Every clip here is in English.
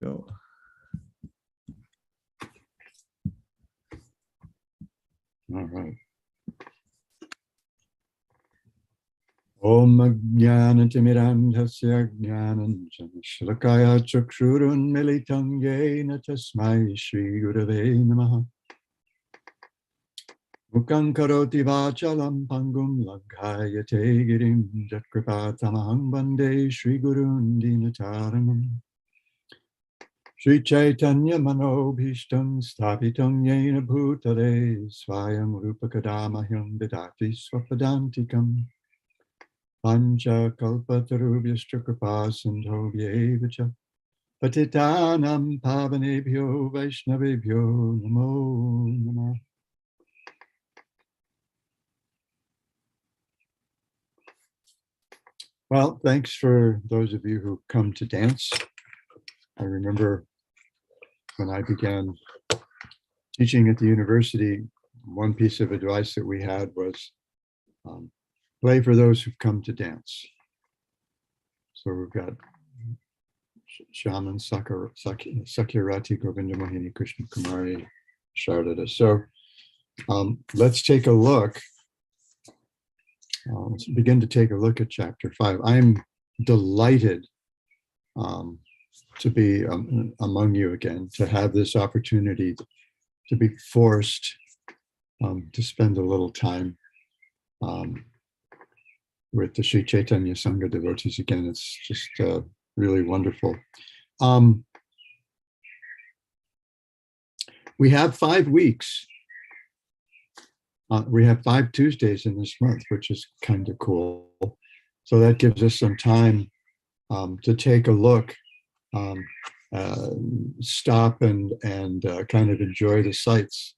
go. All right. Om Ajnanatimidandhasya Jnananjana Shalakaya Chakshurun Militam Yena Tasmai Shri Gurave Namaha. Mukhaṁ karoti vachalam pangum langhayate girim jatkripatamaham vande Shri Gurun Dinataranam. Shri Chaitanya Manobhishtam Sthapitam Yena Bhutale Swayam Rupakadamahyam Vidati Swapadantikam Pancha Kalpatarubhyascha Kripa Sindhobhyevacha Patitanam Pavanebhyo Vaishnavebhyo Namo Namah. Well, thanks for those of you who come to dance. I remember when I began teaching at the university, one piece of advice that we had was play for those who've come to dance. So we've got Shaman Sakyarati Govinda Mohini Krishna Kumari Sharada. So let's take a look. Let's begin to take a look at chapter 5. I'm delighted to be among you again, to have this opportunity to be forced to spend a little time with the Sri Chaitanya Sangha devotees again. It's just really wonderful. We have 5 weeks. We have 5 Tuesdays in this month, which is kind of cool. So that gives us some time to take a look, stop and kind of enjoy the sights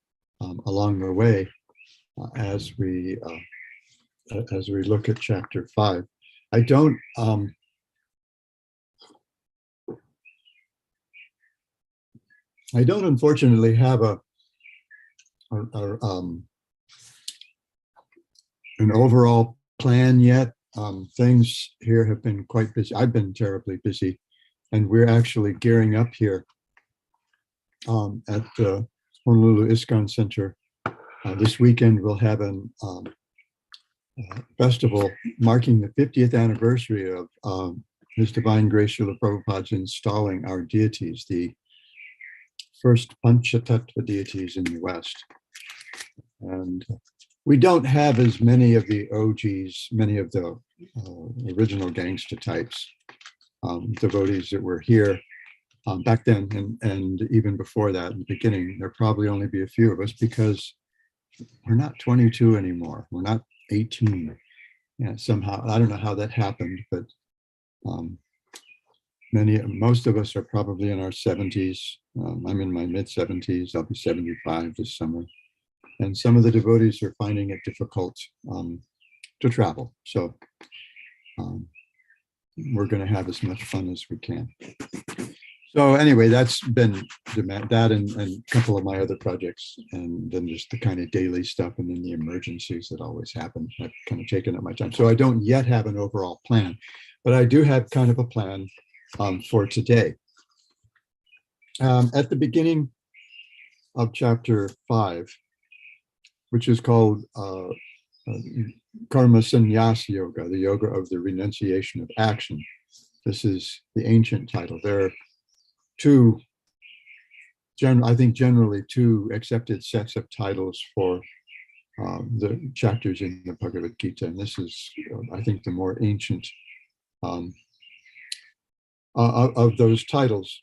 along the way as we look at chapter 5. I don't unfortunately have an overall plan yet. Things here have been quite busy. I've been terribly busy, and we're actually gearing up here at the Honolulu ISKCON Center. This weekend we'll have an festival marking the 50th anniversary of His Divine Grace Srila Prabhupada's installing our deities, the first Panchatattva deities in the West. And we don't have as many of the OGs, many of the original gangsta types, devotees that were here back then, and even before that, in the beginning. There'll probably only be a few of us because we're not 22 anymore. We're not 18. Yeah, somehow, I don't know how that happened, but most of us are probably in our 70s. I'm in my mid 70s. I'll be 75 this summer. And some of the devotees are finding it difficult to travel. So we're going to have as much fun as we can. So anyway, that's been that and a couple of my other projects, and then just the kind of daily stuff, and then the emergencies that always happen. I've kind of taken up my time. So I don't yet have an overall plan, but I do have kind of a plan for today. At the beginning of chapter 5, which is called Karma Sannyasa Yoga, the yoga of the renunciation of action. This is the ancient title. There are I think generally two accepted sets of titles for the chapters in the Bhagavad-Gita, and this is, I think, the more ancient of those titles.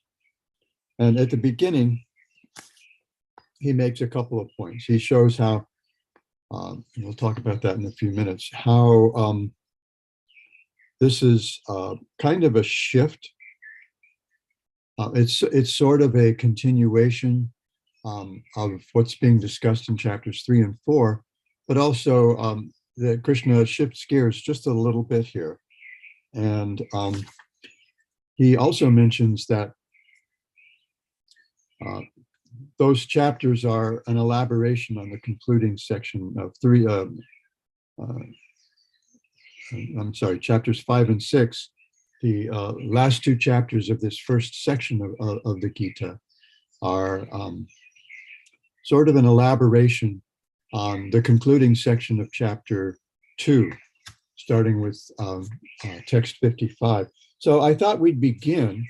And at the beginning, he makes a couple of points. He shows how, we'll talk about that in a few minutes, how this is kind of a shift. It's sort of a continuation of what's being discussed in chapters 3 and 4, but also that Krishna shifts gears just a little bit here. And he also mentions that those chapters are an elaboration on the concluding section of chapters 5 and 6 the last two chapters of this first section of the Gita are sort of an elaboration on the concluding section of chapter 2, starting with text 55. So I thought we'd begin,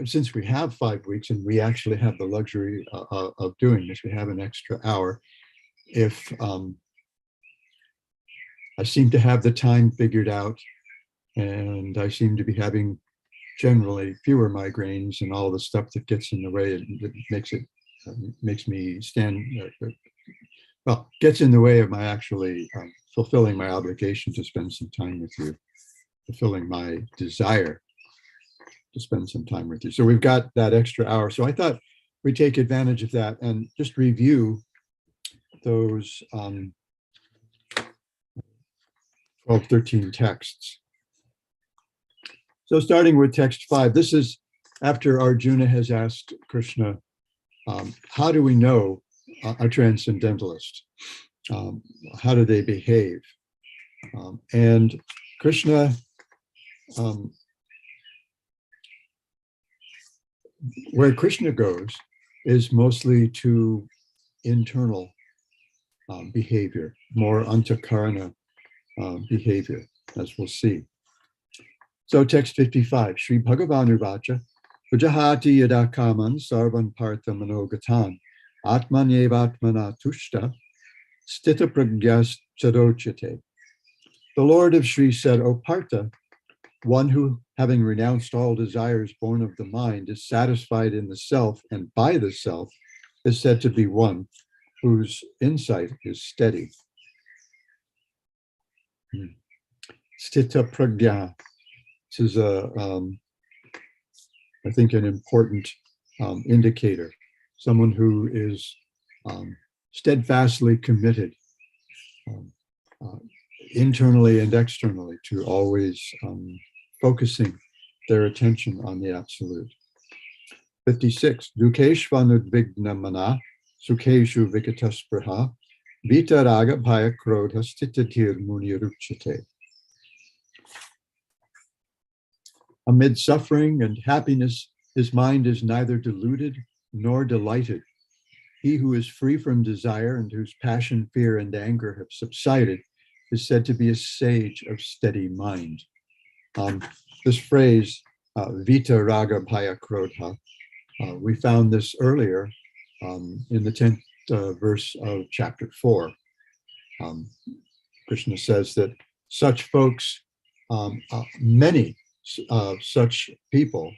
since we have 5 weeks and we actually have the luxury of doing this, we have an extra hour. If I seem to have the time figured out, and I seem to be having generally fewer migraines and all the stuff that gets in the way, that makes me stand, gets in the way of my actually fulfilling my obligation to spend some time with you, fulfilling my desire to spend some time with you. So we've got that extra hour. So I thought we'd take advantage of that and just review those 12, 13 texts. So starting with text 5, this is after Arjuna has asked Krishna, how do we know a transcendentalist? How do they behave? And Krishna, where Krishna goes is mostly to internal behavior, more antakarana behavior, as we'll see. So text 55, Sri Bhagavan Uvacha, Ujahati yada kaman sarvan partha manogatan, atmanyevatmana tushta, stita pragyas chadochite. The Lord of Sri said, O Partha, one who, having renounced all desires born of the mind, is satisfied in the self and by the self, is said to be one whose insight is steady. Stita pragya. This is I think, an important indicator. Someone who is steadfastly committed, internally and externally, to always focusing their attention on the absolute. 56. Dukeshvanudvigna mana, sukheshu vikataspraha, vitaraga bhaya krodha stitatir muniruchite. Amid suffering and happiness, his mind is neither deluded nor delighted. He who is free from desire and whose passion, fear, and anger have subsided is said to be a sage of steady mind. This phrase, Vita Raga Bhaya Krodha, we found this earlier in the 10th verse of chapter 4. Krishna says that such folks, many such people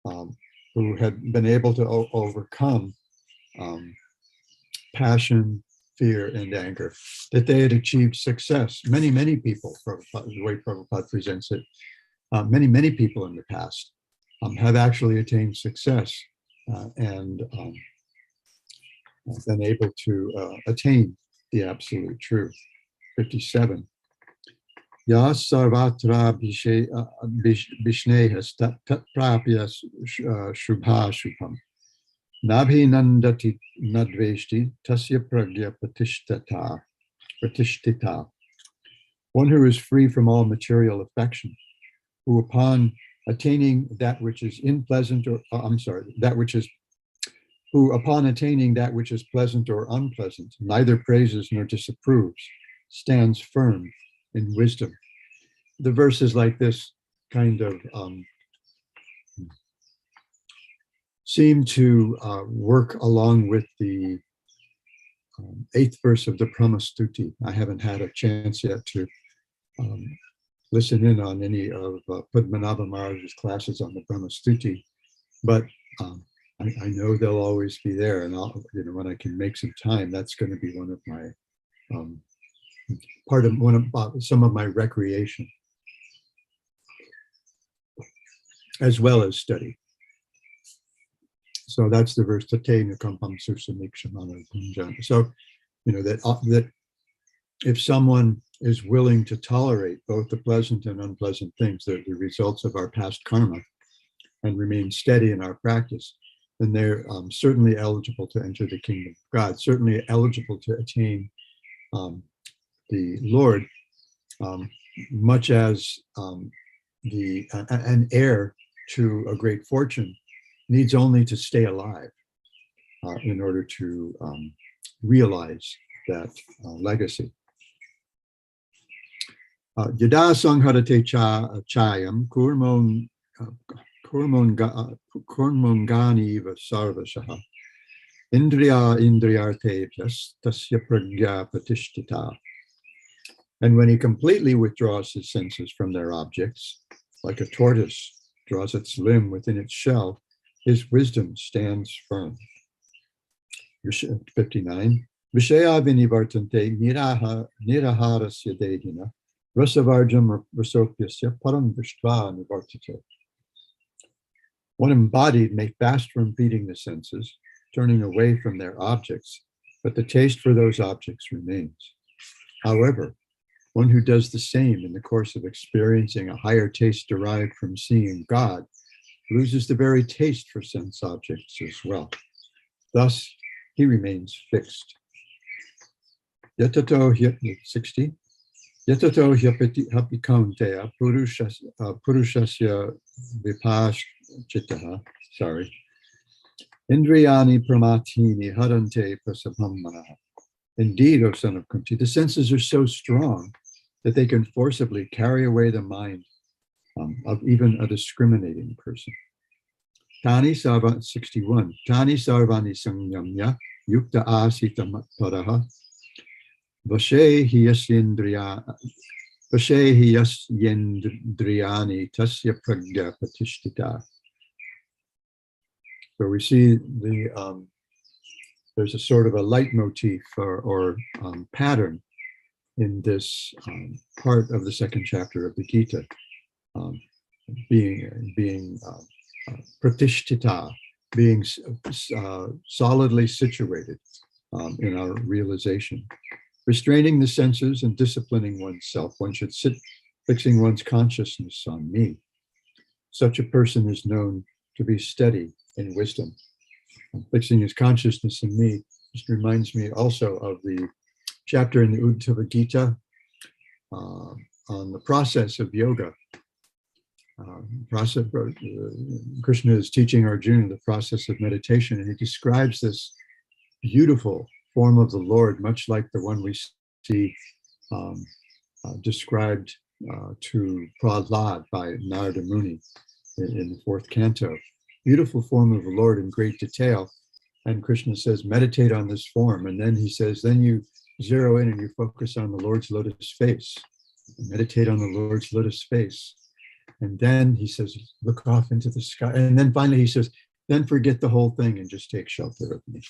who had been able to overcome passion, fear, and anger, that they had achieved success. Many people, the way Prabhupada presents it, many people in the past have actually attained success and been able to attain the absolute truth. 57. Ya sarvatra vishnehas tat prapya shubha shubham. Nabhi nandati nadveshti tasya pragya pratishtita. One who is free from all material affection, who upon attaining that which is unpleasant who upon attaining that which is pleasant or unpleasant, neither praises nor disapproves, stands firm in wisdom. The verses like this kind of seem to work along with the 8th verse of the Brahmastuti. I haven't had a chance yet to listen in on any of Padmanabha Maharaj's classes on the Brahmastuti, but I know they'll always be there, and when I can make some time, that's going to be one of my some of my recreation, as well as study. So that's the verse. So, that if someone is willing to tolerate both the pleasant and unpleasant things, the results of our past karma, and remain steady in our practice, then they're certainly eligible to enter the kingdom of God, certainly eligible to attain the Lord, much as an heir to a great fortune needs only to stay alive in order to realize that legacy. Yada sangharate chayam kurmongani sarvashaha indriyarte tasya pragya pratishtita. And when he completely withdraws his senses from their objects, like a tortoise draws its limb within its shell, his wisdom stands firm. 59. Vishaya vinivartante niraharasya dehina rasavarjam rasopyasya param vishtva nivartate. One embodied may fast from feeding the senses, turning away from their objects, but the taste for those objects remains. However, one who does the same in the course of experiencing a higher taste derived from seeing God loses the very taste for sense objects as well. Thus, he remains fixed. Yatato 60. Yatato hyapikaunteya purushasya vipashchitaha. Sorry. Indriyani pramatini harante prasabhammanaha. Indeed, O son of Kunti, the senses are so strong that they can forcibly carry away the mind of even a discriminating person. Tani sarva 61. Tani sarvani samyamya yukta asita paraha vashe hiyasyendriyani tasya pragya pratishtita. So we see there's a sort of a leitmotif or pattern in this part of the second chapter of the Gita, being pratishtita, being solidly situated in our realization. Restraining the senses and disciplining oneself, one should sit fixing one's consciousness on me. Such a person is known to be steady in wisdom. Fixing his consciousness in me just reminds me also of the chapter in the Bhagavad-Gita on the process of yoga. Krishna is teaching Arjuna the process of meditation, and he describes this beautiful form of the Lord, much like the one we see described to Prahlad by Narada Muni in the fourth canto. Beautiful form of the Lord in great detail. And Krishna says, meditate on this form. And then he says, then you zero in and you focus on the Lord's lotus face. Meditate on the Lord's lotus face. And then he says, look off into the sky. And then finally he says, then forget the whole thing and just take shelter of me.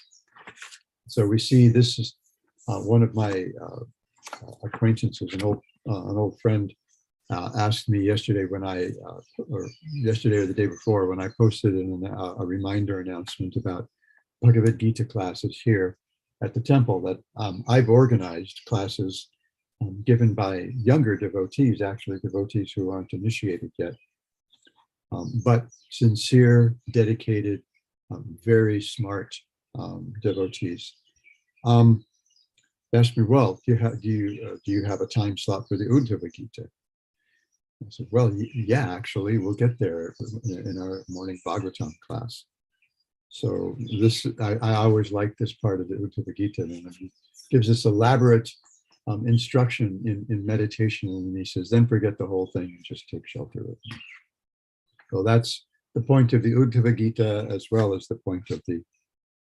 So we see this is one of my acquaintances, an old friend, asked me yesterday or yesterday or the day before, when I posted a reminder announcement about Bhagavad-Gita classes here at the temple, that I've organized classes given by younger devotees, actually devotees who aren't initiated yet, but sincere, dedicated, very smart devotees. Asked me, well, do you have a time slot for the Bhagavad-Gita? I said, well, yeah, actually, we'll get there in our morning Bhagavatam class. So this, I always like this part of the Bhagavad-Gita, and it gives us elaborate instruction in meditation, and he says, then forget the whole thing and just take shelter of me. So that's the point of the Bhagavad-Gita as well as the point of the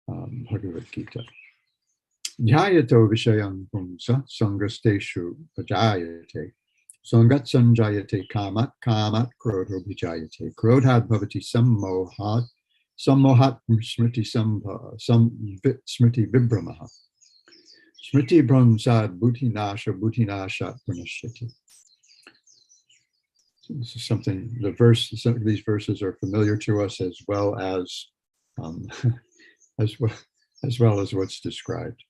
Bhagavad-Gita. Dhyayato vishayam pumsa sangasteshu vajayate sangat sanjayate kamat krodho vijayate krodhat bhavati sammohat smriti smriti vibramaha smriti brahmsad bhutinashat pranashyati. This is something, some of these verses are familiar to us as well as what's described.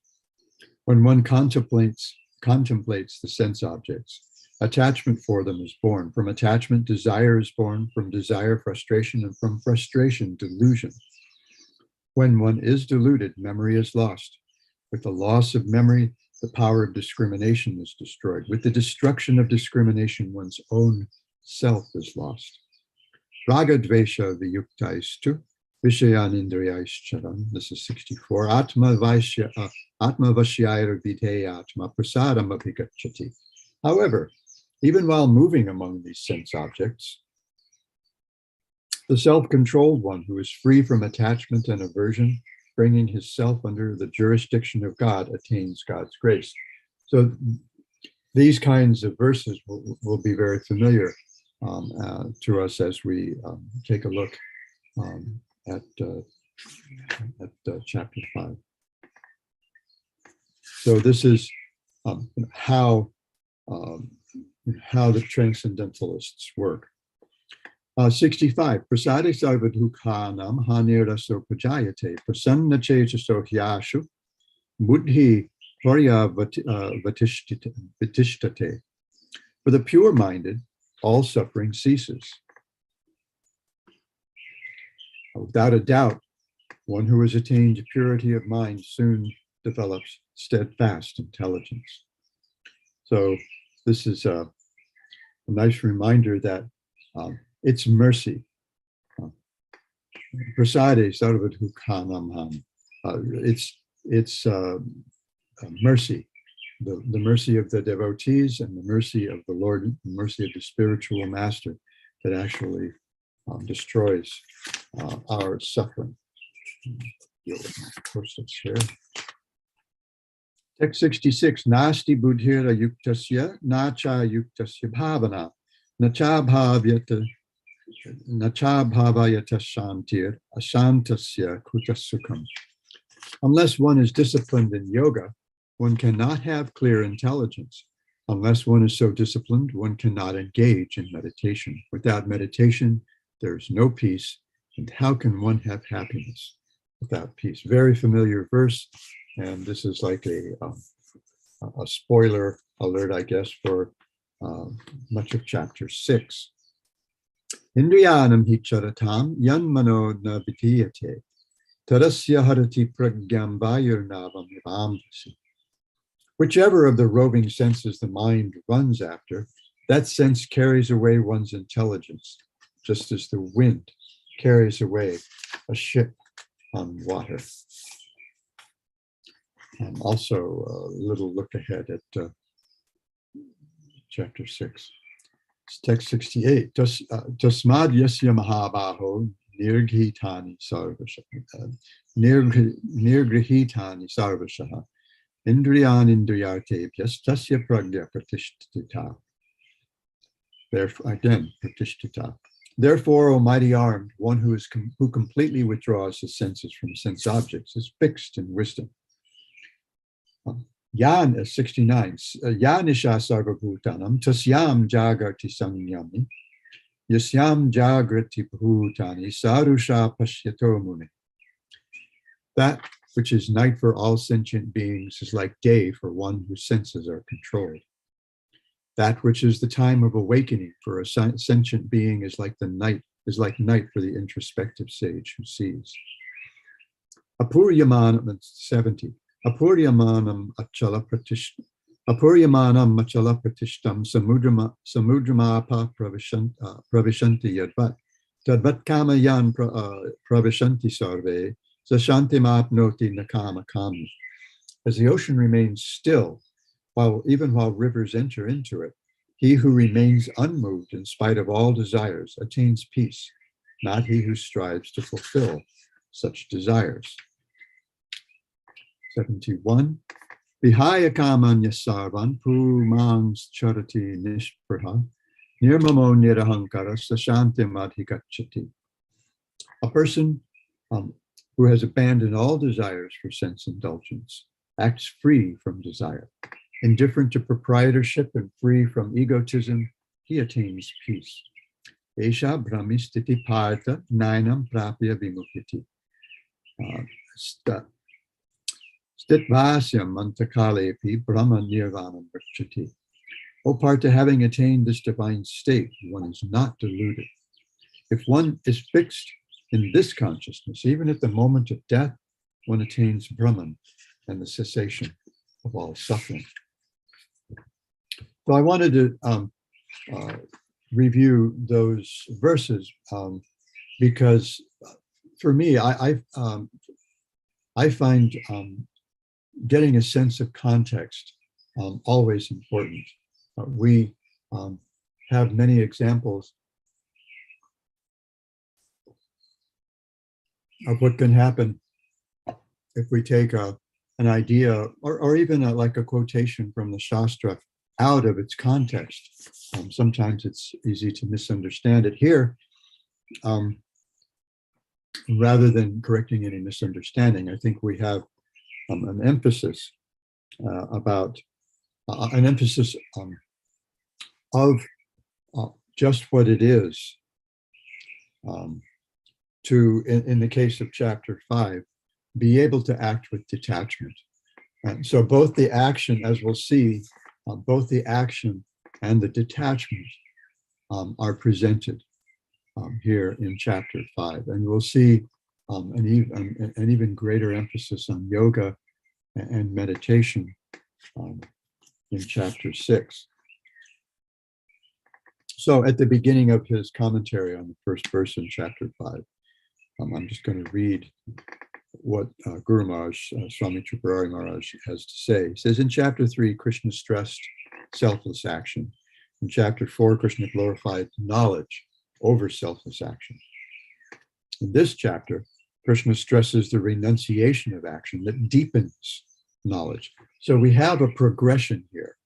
When one contemplates the sense objects, attachment for them is born. From attachment, desire is born. From desire, frustration, and from frustration, delusion. When one is deluded, memory is lost. With the loss of memory, the power of discrimination is destroyed. With the destruction of discrimination, one's own self is lost. Raga dvesha viyuktaistu vishayan indriyaischadam. This is 64. Atma vashyayar videyatma prasadam abhigachati. However, even while moving among these sense objects, the self-controlled one who is free from attachment and aversion, bringing his self under the jurisdiction of God, attains God's grace. So these kinds of verses will be very familiar to us as we take a look at chapter 5. So this is how the transcendentalists work. 65. Prasade sarvadhukhanam haniraso pajayate prasanna chechaso hyashu buddhi varya vatishtate. For the pure-minded, all suffering ceases. Without a doubt, one who has attained purity of mind soon develops steadfast intelligence. So this is a nice reminder that it's mercy. Prasade sarvadhukhanam. It's mercy, the mercy of the devotees and the mercy of the Lord, the mercy of the spiritual master that actually destroys our suffering. Post-its here. Text 66. Nasti buddhira yuktasya nacha yuktasya bhavana nacha bhavayata shantir ashantasya kutasukam. Unless one is disciplined in yoga, one cannot have clear intelligence. Unless one is so disciplined, one cannot engage in meditation. Without meditation, there's no peace. And how can one have happiness without peace? Very familiar verse. And this is like a spoiler alert, I guess, for much of chapter 6. Indriyanam hi charatam yan mano na vitiyate tarasya harati pragyam vayurnavam ivamvasi. Whichever of the roving senses the mind runs after, that sense carries away one's intelligence, just as the wind carries away a ship on water. And also a little look ahead at chapter 6. It's text 68. Tasmad yasya mahabaho nirghitani sarvashaha. Nirgrihitani sarvashaha. Indriyan indriyartebhyas tasya pragya pratishtita. Therefore, again, pratishtita. Therefore, O mighty armed, one who completely withdraws his senses from sense objects is fixed in wisdom. Yan is 69. Yanisha sarvabhutanam tasyam jagarti samyami yasyam jagrati bhutani sarusha pashyato muni. That which is night for all sentient beings is like day for one whose senses are controlled. That which is the time of awakening for a sentient being is like night for the introspective sage who sees. Apuryamanam 70. Apuryamanam achala pratishtam samudramapa pravishanti yadvat tadvat kamayan pravishanti sarve sashantimapnoti nakama kami. As the ocean remains still, even while rivers enter into it, he who remains unmoved in spite of all desires attains peace, not he who strives to fulfill such desires. 71. Vihaya kamanya sarvan pumans charati nishpraha nirmamo nirahankara sashantim adhikachati. A person who has abandoned all desires for sense indulgence acts free from desire. Indifferent to proprietorship and free from egotism, he attains peace. Esha brahmistiti partha nainam prapya vimukiti. Stitvasyam mantakalepi brahma nirvanam vrachati. O Partha, having attained this divine state, one is not deluded. If one is fixed in this consciousness, even at the moment of death, one attains Brahman and the cessation of all suffering. So I wanted to review those verses because for me, I find getting a sense of context always important. We have many examples of what can happen if we take an idea or even like a quotation from the Shastra out of its context. Sometimes it's easy to misunderstand it. Here, rather than correcting any misunderstanding, I think we have an emphasis about an emphasis of just what it is to, in the case of chapter 5, be able to act with detachment. And so both the action, as we'll see, both the action and the detachment are presented here in chapter 5. And we'll see an even greater emphasis on yoga and meditation in chapter 6. So at the beginning of his commentary on the first verse in chapter 5, I'm just going to read what Guru Maharaj, Swami Tripurari Maharaj has to say. He says, in chapter 3, Krishna stressed selfless action. In chapter 4, Krishna glorified knowledge over selfless action. In this chapter, Krishna stresses the renunciation of action that deepens knowledge. So we have a progression here.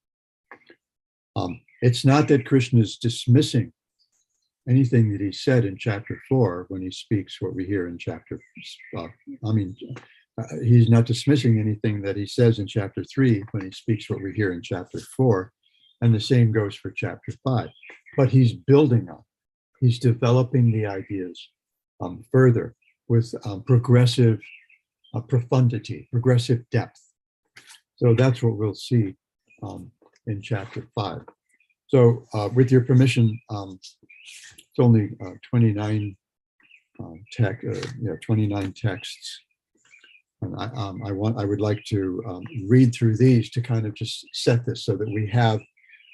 It's not that Krishna is dismissing anything that he said in chapter 4 when he speaks what we hear in chapter, he's not dismissing anything that he says in chapter 3 when he speaks what we hear in chapter 4, and the same goes for chapter 5. But he's building on, he's developing the ideas further with progressive profundity, progressive depth. So that's what we'll see in chapter 5. So with your permission, it's only 29 29 texts, and I would like to read through these to kind of just set this so that we have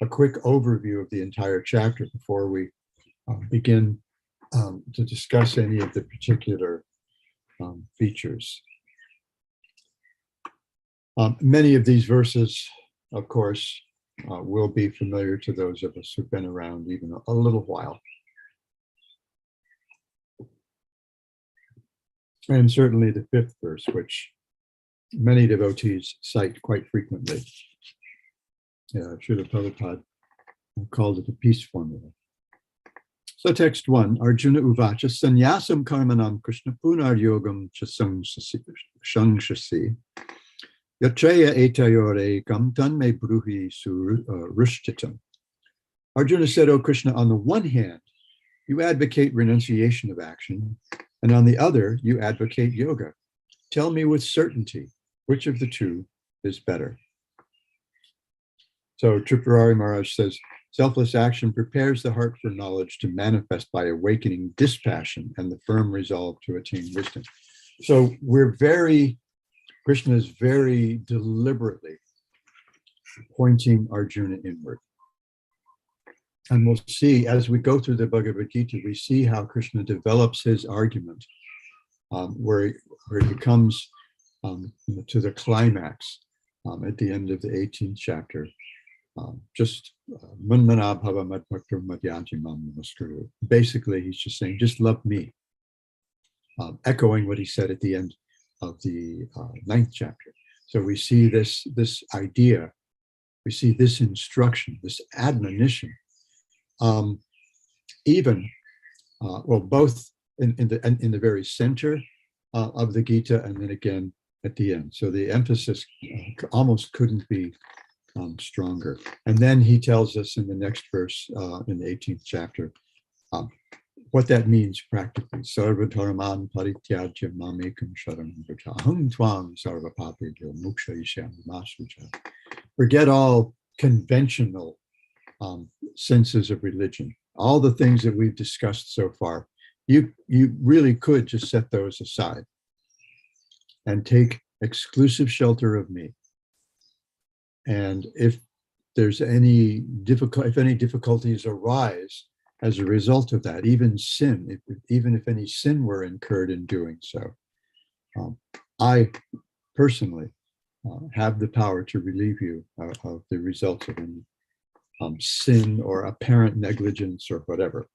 a quick overview of the entire chapter before we begin to discuss any of the particular features. Many of these verses, of course, will be familiar to those of us who've been around even a little while. And certainly the 5th verse, which many devotees cite quite frequently. Srila Prabhupada called it a peace formula. So text 1, Arjuna uvacha sannyasam karmanam Krishna punar yogam chasangshasi yatreya etayore kam tanme bruhi surishtitam. Arjuna said, O Krishna, on the one hand, you advocate renunciation of action, and on the other, you advocate yoga. Tell me with certainty, which of the two is better? So Tripurari Maharaj says, selfless action prepares the heart for knowledge to manifest by awakening dispassion and the firm resolve to attain wisdom. So Krishna is very deliberately pointing Arjuna inward. And we'll see, as we go through the Bhagavad-Gita, we see how Krishna develops his argument, where he comes to the climax at the end of the 18th chapter. Basically, he's just saying, just love me, echoing what he said at the end of the 9th chapter. So we see this idea, we see this instruction, this admonition, both in the very center of the Gita, and then again at the end. So the emphasis almost couldn't be stronger. And then he tells us in the next verse, in the 18th chapter, what that means practically. Sarva dharman parityajya mamekam sharanam vraja aham tvam sarva papebhyo mokshayishyami ma shucha. Forget all conventional senses of religion, all the things that we've discussed so far. You really could just set those aside and take exclusive shelter of me. And if there's any difficulties arise as a result of that, even sin, even if any sin were incurred in doing so, I personally have the power to relieve you of the results of any sin or apparent negligence or whatever.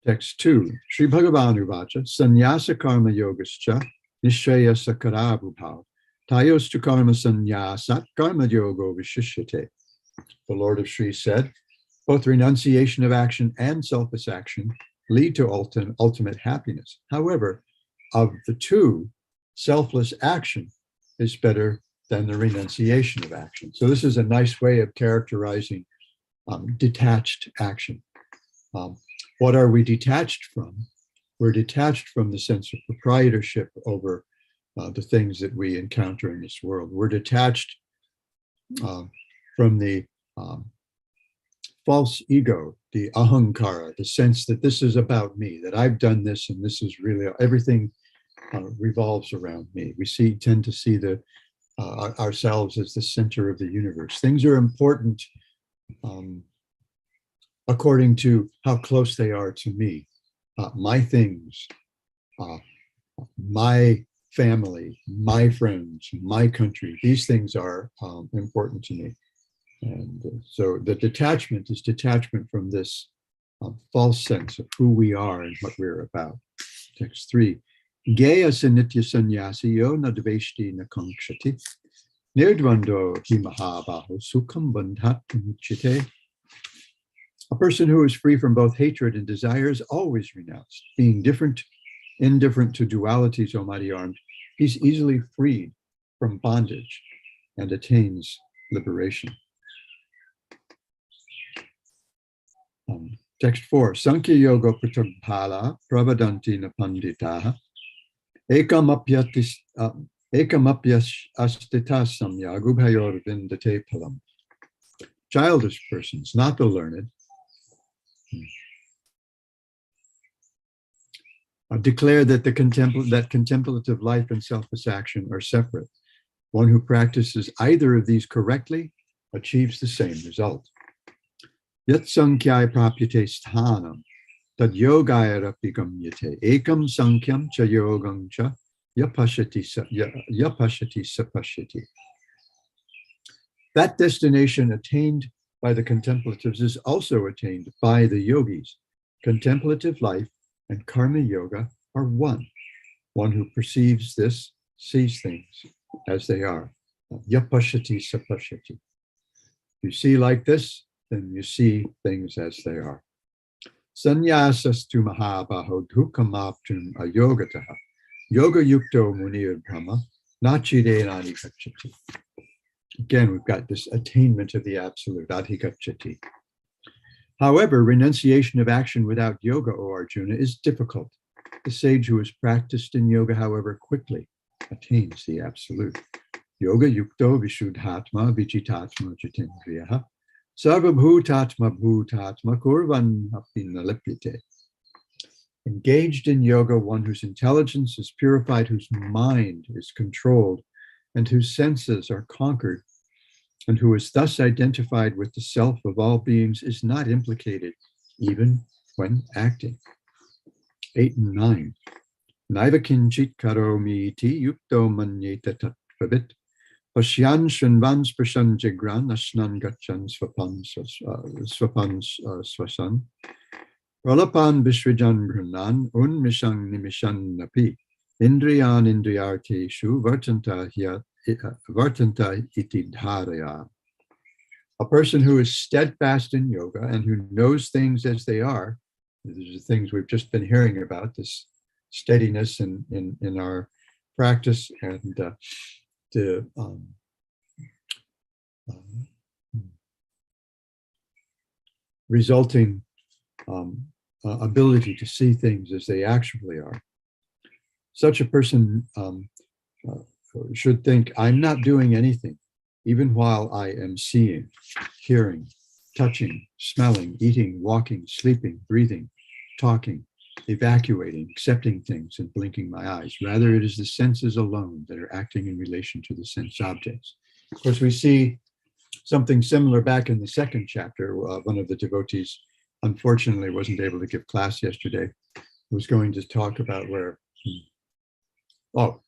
Text 2. Sri Bhagavan Uvacha Sannyasa Karma Yogascha Nishayasa Karabhubhav Tayostu Karma Sannyasat Karma Yogo Vishishyate. The Lord of Sri said, both renunciation of action and selfless action lead to ultimate happiness. However, of the two, selfless action is better than the renunciation of action. So this is a nice way of characterizing detached action. What are we detached from? We're detached from the sense of proprietorship over the things that we encounter in this world. We're detached from the false ego, the ahankara, the sense that this is about me, that I've done this and this is really, everything revolves around me. We tend to see ourselves as the center of the universe. Things are important according to how close they are to me. My things, my family, my friends, my country, these things are important to me. And so the detachment is detachment from this false sense of who we are and what we're about. Text 3. Geya sanitya sannyasi yo na dveshti na kankshati nirdvando hi mahabaho sukham bandhat muchite. A person who is free from both hatred and desire is always renounced. Being indifferent to dualities, O mighty armed, he's easily freed from bondage and attains liberation. Text 4. Sankhya yoga pratagpala pravadanti na panditaha ekam apyas astita samya gubhayor vindate palam. Childish persons, not the learned, declare that contemplative life and selfless action are separate. One who practices either of these correctly achieves the same result. Yat sankhya prapyate sthanam tad yogaya rapi gamyate ekam sankyam cha yogam cha yapashati sapashati. That destination attained by the contemplatives is also attained by the yogis. Contemplative life and karma yoga are one. One who perceives this sees things as they are. Yapashati sapashati. You see like this, then you see things as they are. Sannyasastu mahabaho dukkamaptum ayogataha yoga yukto munir brahma nachide adhikachati. Again, we've got this attainment of the absolute, adhikachati. However, renunciation of action without yoga, O Arjuna, is difficult. The sage who has practiced in yoga, however, quickly attains the absolute. Yoga yukto vishuddhatma vichitatma jitendriyaha sarvabhutatma bhutatma kurvan apina lipyate. Engaged in yoga, one whose intelligence is purified, whose mind is controlled, and whose senses are conquered, and who is thus identified with the self of all beings, is not implicated even when acting. 8 and 9. Naiva kinchit karomi iti yukto manyeta tatvavit Pashyan shrinvan spashan jigran ashnan gachan swapan swasan Pralapan vishwajan grunan unmishang nimishan napi indriyan indriyarteshu vartanta iti dharaya. A person who is steadfast in yoga and who knows things as they are, these are the things we've just been hearing about, this steadiness in our practice and the resulting ability to see things as they actually are. Such a person should think, I'm not doing anything, even while I am seeing, hearing, touching, smelling, eating, walking, sleeping, breathing, talking, evacuating, accepting things, and blinking my eyes. Rather, it is the senses alone that are acting in relation to the sense objects. Of course, we see something similar back in the second chapter. One of the devotees unfortunately wasn't able to give class yesterday. I was going to talk about where, the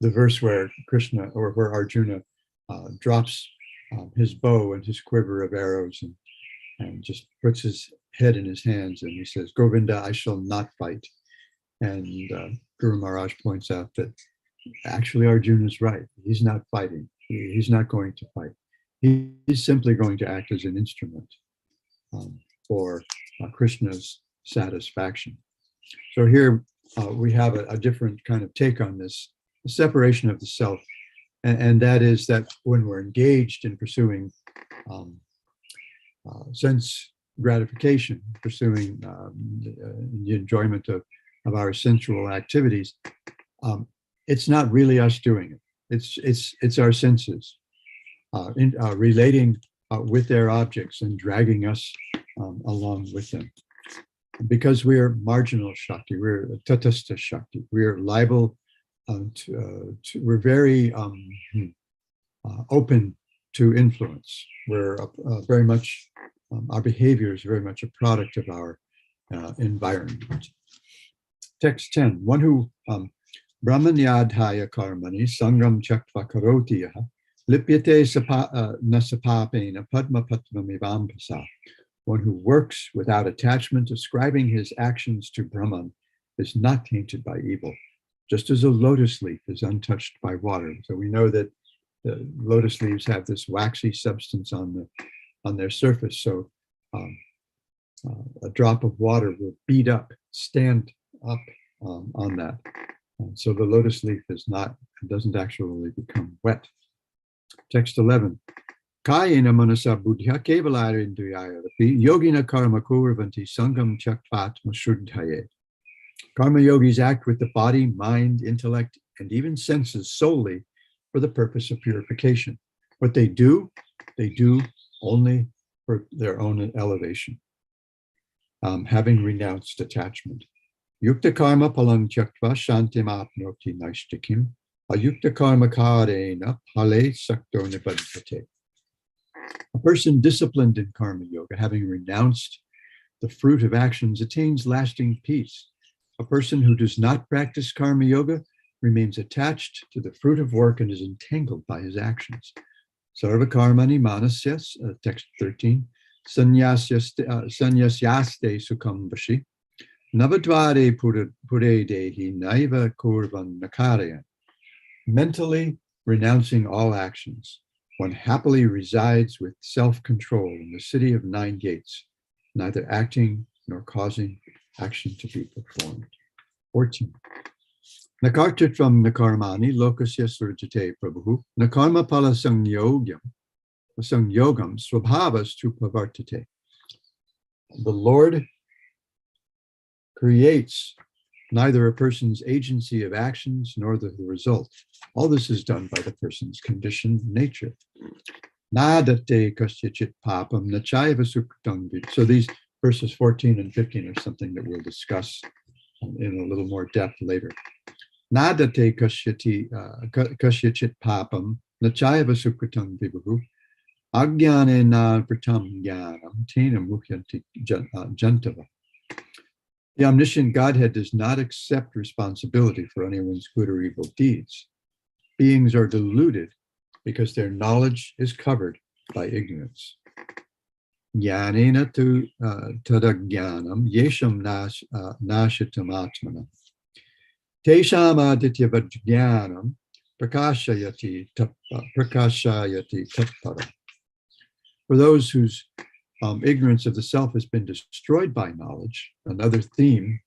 verse where Krishna, or where Arjuna drops his bow and his quiver of arrows and just puts his head in his hands, and he says, Govinda, I shall not fight. And Guru Maharaj points out that actually Arjuna is right. He's not fighting. He's not going to fight. He's simply going to act as an instrument for Krishna's satisfaction. So here we have a different kind of take on this, the separation of the self. And that is that when we're engaged in pursuing sense gratification, pursuing the enjoyment of our sensual activities, it's not really us doing it. It's our senses relating with their objects and dragging us along with them. Because we're marginal Shakti, we're Tatastha Shakti, we're liable we're very open to influence. We're very much, our behavior is very much a product of our environment. Text 10, one who brahmanyadhaya karmani sangam chaktva karoti yaha lipyate nasapapena padma patmamivampasa. One who works without attachment, ascribing his actions to Brahman, is not tainted by evil, just as a lotus leaf is untouched by water. So we know that the lotus leaves have this waxy substance on their surface. So a drop of water will beat up, stand up on that. And so the lotus leaf doesn't actually become wet. Text 11. Kayena manasa buddhya kevalarindriyaya yogina karma kurvanti sangam chakpat mashuddhaye. Karma yogis act with the body, mind, intellect, and even senses solely for the purpose of purification. What they do only for their own elevation, having renounced attachment. Yukta karma palang chaktva shantim apnoti naishtikim ayukta karma karena phale sakto nibaddhate. A person disciplined in karma yoga, having renounced the fruit of actions, attains lasting peace. A person who does not practice karma yoga remains attached to the fruit of work and is entangled by his actions. Sarva karmani manasyas, text 13, sanyasyaste sukham vashi, navadvare pure dehi naiva kurvan nakaraya. Mentally renouncing all actions, one happily resides with self-control in the city of 9 gates, neither acting nor causing action to be performed. 14. Nakartitvam nakarmani lokasya surjate prabhu nakarma pala sangyogam swabhavas tu pavartate. The Lord creates neither a person's agency of actions nor the result. All this is done by the person's conditioned nature. Nadate kasyachit papam nachaiva suktam. So these verses 14 and 15 are something that we'll discuss in a little more depth later. Nadate kasyachit papam nachaiva sukritam vibhu agyane na pratam jnanam tena muhyanti jantava. The omniscient Godhead does not accept responsibility for anyone's good or evil deeds. Beings are deluded because their knowledge is covered by ignorance. Jnanena tu tadagyanam yesham nashitam atmana. Tesham aditya vajnanam prakashayati tattara. For those whose ignorance of the self has been destroyed by knowledge, another theme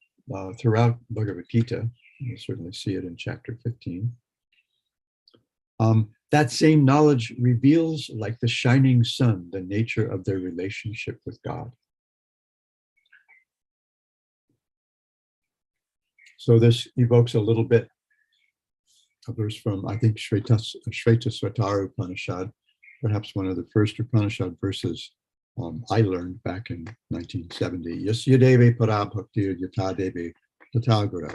throughout Bhagavad-Gita, you'll certainly see it in chapter 15. That same knowledge reveals, like the shining sun, the nature of their relationship with God. So this evokes a little bit a verse from, I think, Shvetasvatara Upanishad, perhaps one of the first Upanishad verses I learned back in 1970. Yasya deve parabhaktir yata deve tatagura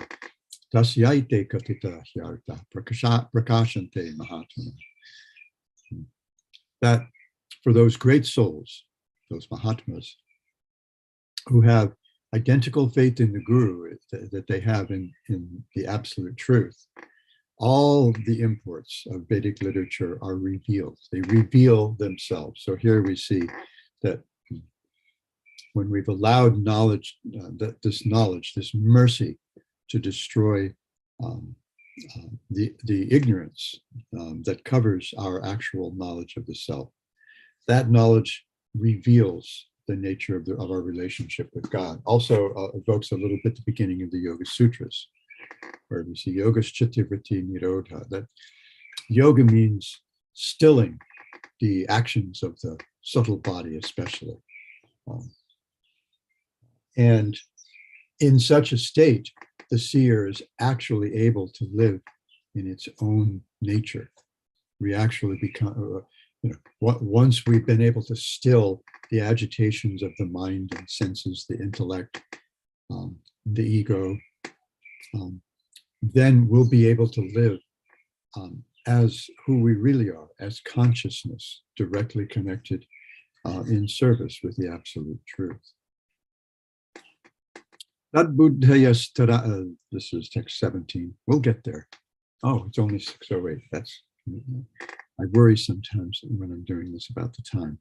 tasyaite katita hyarta prakashante mahatmana. That for those great souls, those Mahatmas, who have identical faith in the Guru that they have in the absolute truth, all the imports of Vedic literature are revealed. They reveal themselves. So here we see that when we've allowed knowledge, this mercy to destroy the ignorance that covers our actual knowledge of the self, that knowledge reveals the nature of our relationship with God. Also evokes a little bit the beginning of the Yoga Sutras, where we see Yoga Chittavritti Nirodha, that yoga means stilling the actions of the subtle body, especially. And in such a state, the seer is actually able to live in its own nature. We actually become, once we've been able to still the agitations of the mind and senses, the intellect, the ego, then we'll be able to live as who we really are, as consciousness directly connected in service with the absolute truth. This is text 17. We'll get there. Oh, it's only 6:08. I worry sometimes when I'm doing this about the time.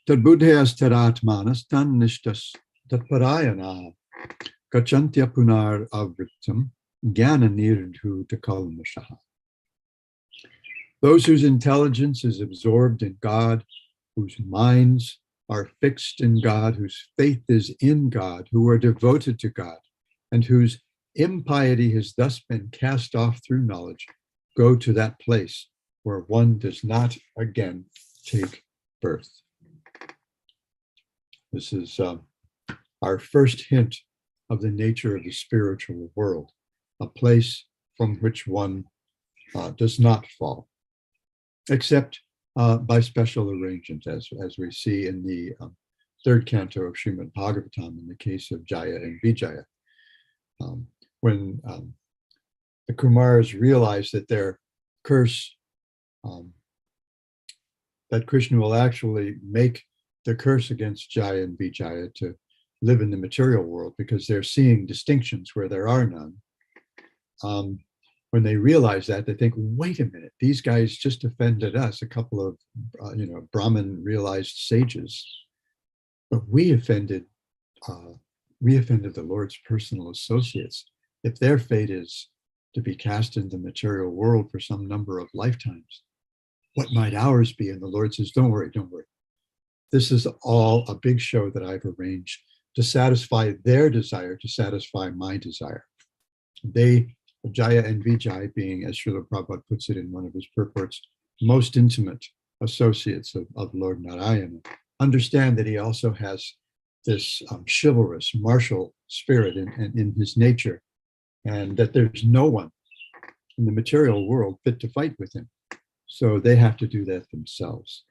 Tad buddhayas taratmanas tan nishtas tatparayana gachantya punar avrittam jnana nirdhu takalmashaha. Those whose intelligence is absorbed in God, whose minds are fixed in God, whose faith is in God, who are devoted to God, and whose impiety has thus been cast off through knowledge, go to that place where one does not again take birth. This is our first hint of the nature of the spiritual world, a place from which one does not fall, except by special arrangement, as we see in the third canto of Srimad Bhagavatam in the case of Jaya and Vijaya. When the Kumars realize that their curse, that Krishna will actually make the curse against Jaya and Vijaya to live in the material world because they're seeing distinctions where there are none. When they realize that, they think, wait a minute, these guys just offended us, a couple of, Brahmin realized sages, but we offended the Lord's personal associates. If their fate is to be cast into the material world for some number of lifetimes, what might ours be? And the Lord says, don't worry. This is all a big show that I've arranged to satisfy their desire, to satisfy my desire. They, Jaya and Vijay, being, as Srila Prabhupada puts it in one of his purports, most intimate associates of Lord Narayana, understand that he also has this chivalrous, martial spirit in his nature, and that there's no one in the material world fit to fight with him. So they have to do that themselves.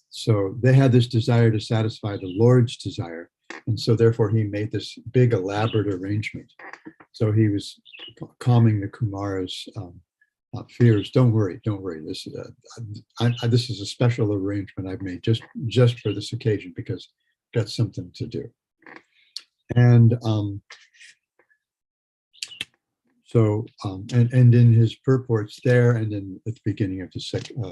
So they had this desire to satisfy the Lord's desire, and so therefore he made this big elaborate arrangement. So he was calming the Kumaras' fears. Don't worry. This is a special arrangement I've made just for this occasion because I've got something to do. And and in his purports there, and then at the beginning of the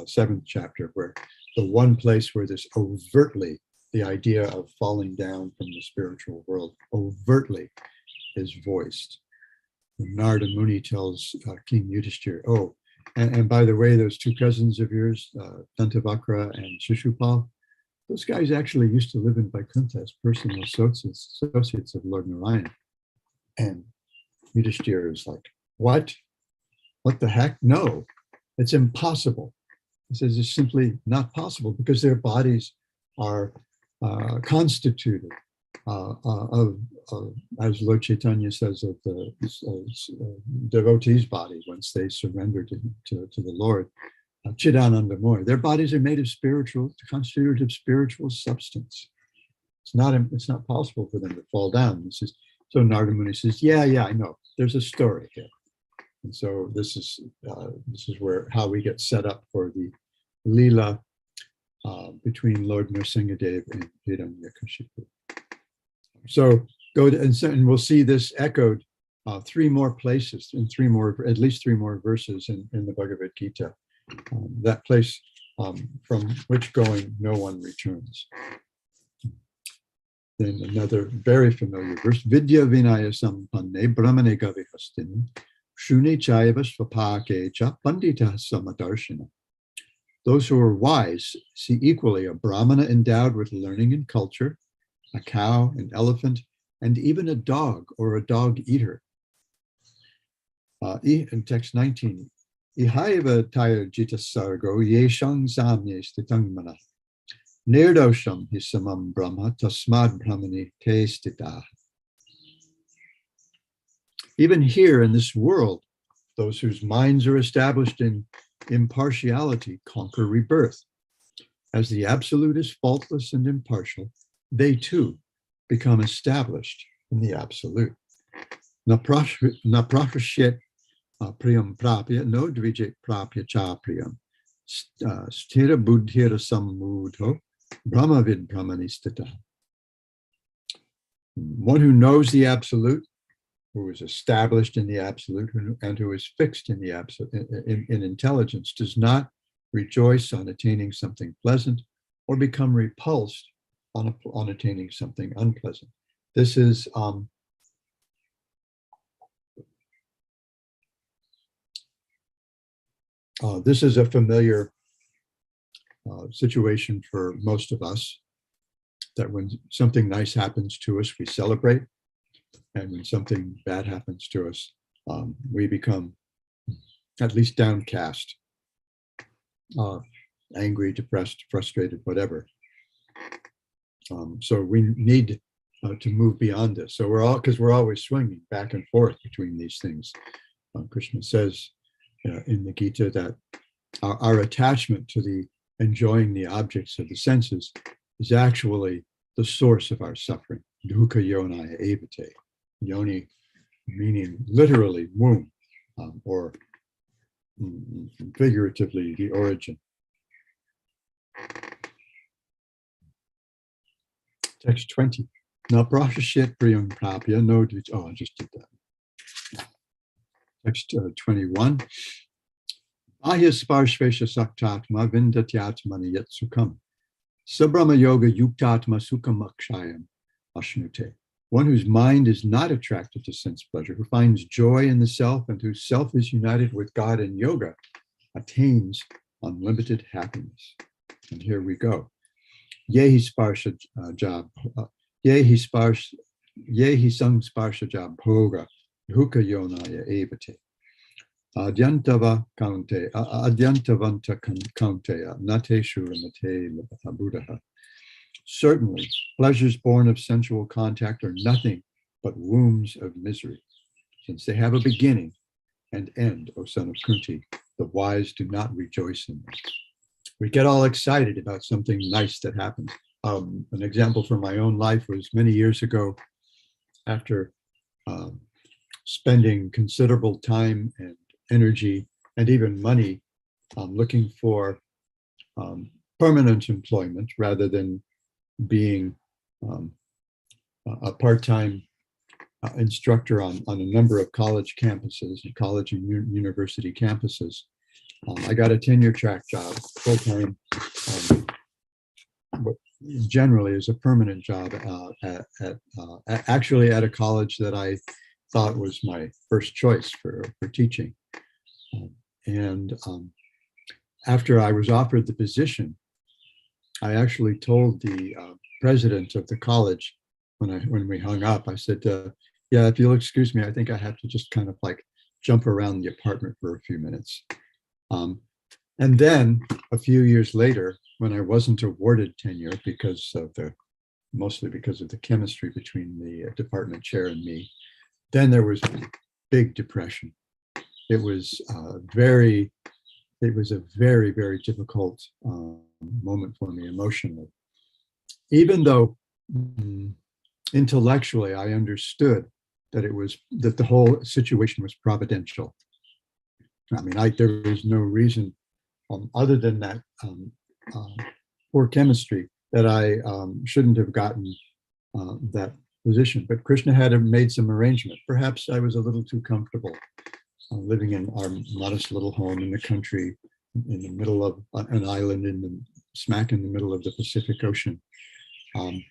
seventh chapter, where the one place where this overtly, the idea of falling down from the spiritual world overtly is voiced. Narada Muni tells King Yudhishthira, and by the way, those two cousins of yours, Dantavakra and Shishupal, those guys actually used to live in Vaikuntha as personal associates of Lord Narayana. And Yudhishthira is like, what? What the heck? No, it's impossible. He says it's simply not possible because their bodies are constituted of, as Lord Chaitanya says, of the devotee's body once they surrender to the Lord, Chidanandamoy. Their bodies are made of constituted of spiritual substance. It's not possible for them to fall down. So Narada Muni says, yeah, I know. There's a story here. And so this is how we get set up for the Leela between Lord Nrsingadev and Hiranyakashipu. So go to, and we'll see this echoed three more places in at least three more verses in the Bhagavad-Gita. That place from which going no one returns. Then another very familiar verse, Vidya Vinaya Sampanne Brahmane Gavihastini Shune Chaiva Svapake Cha Pandita Samadarshina. Those who are wise see equally a Brahmana endowed with learning and culture, a cow, an elephant, and even a dog or a dog eater. In text 19, Ihaiva Taya Jita Sargo Yeshang Samye Stitang Mana Nirdosham Hisamam Brahma Tasmad Brahmani Te Stita. Even here in this world, those whose minds are established in impartiality conquer rebirth. As the absolute is faultless and impartial, they too become established in the absolute. Na prafashyet priyam prapya, no dvijit prapya cha priyam. Stira buddhira sammudho, brahmavid brahmanistita. One who knows the absolute, who is established in the absolute, and who is fixed in the absolute, in intelligence, does not rejoice on attaining something pleasant or become repulsed on attaining something unpleasant. This is a familiar situation for most of us, that when something nice happens to us, we celebrate. And when something bad happens to us, we become at least downcast, angry, depressed, frustrated, whatever. So we need to move beyond this. So because we're always swinging back and forth between these things. Krishna says in the Gita that our attachment to the enjoying the objects of the senses is actually the source of our suffering. Dukkha yonaya evate. Yoni meaning literally womb, or figuratively the origin. Text 20. Na prashashit priyam prapya no dvij. Oh, I just did that. Text 21. Ahya sparshvesha saktatma vindatyatmani yet sukham. Sabrahma yoga yuktatma sukham akshayam ashnute. One whose mind is not attracted to sense pleasure, who finds joy in the self, and whose self is united with God in yoga, attains unlimited happiness. And here we go. Yehi sparsha jab, yehi sang sparsha jab bhoga, huka yonaya evate. Adyantava kaunte, adyantavanta kaunteya, nate shuramate buddha. Certainly, pleasures born of sensual contact are nothing but wombs of misery. Since they have a beginning and end, O son of Kunti, the wise do not rejoice in them. We get all excited about something nice that happens. An example from my own life was many years ago, after spending considerable time and energy and even money looking for permanent employment rather than being a part-time instructor on a number of college campuses, college and university campuses. I got a tenure-track job, full-time, generally as a permanent job actually at a college that I thought was my first choice for teaching. And after I was offered the position, I actually told the president of the college when we hung up, I said, yeah, if you'll excuse me, I think I have to just kind of like jump around the apartment for a few minutes. And then a few years later, when I wasn't awarded tenure mostly because of the chemistry between the department chair and me, then there was big depression. It was a very, very difficult moment for me emotionally. Even though intellectually I understood that the whole situation was providential. I mean, there was no reason other than that poor chemistry that I shouldn't have gotten that position. But Krishna had made some arrangement. Perhaps I was a little too comfortable living in our modest little home in the country, in the middle of an island, smack in the middle of the Pacific Ocean. And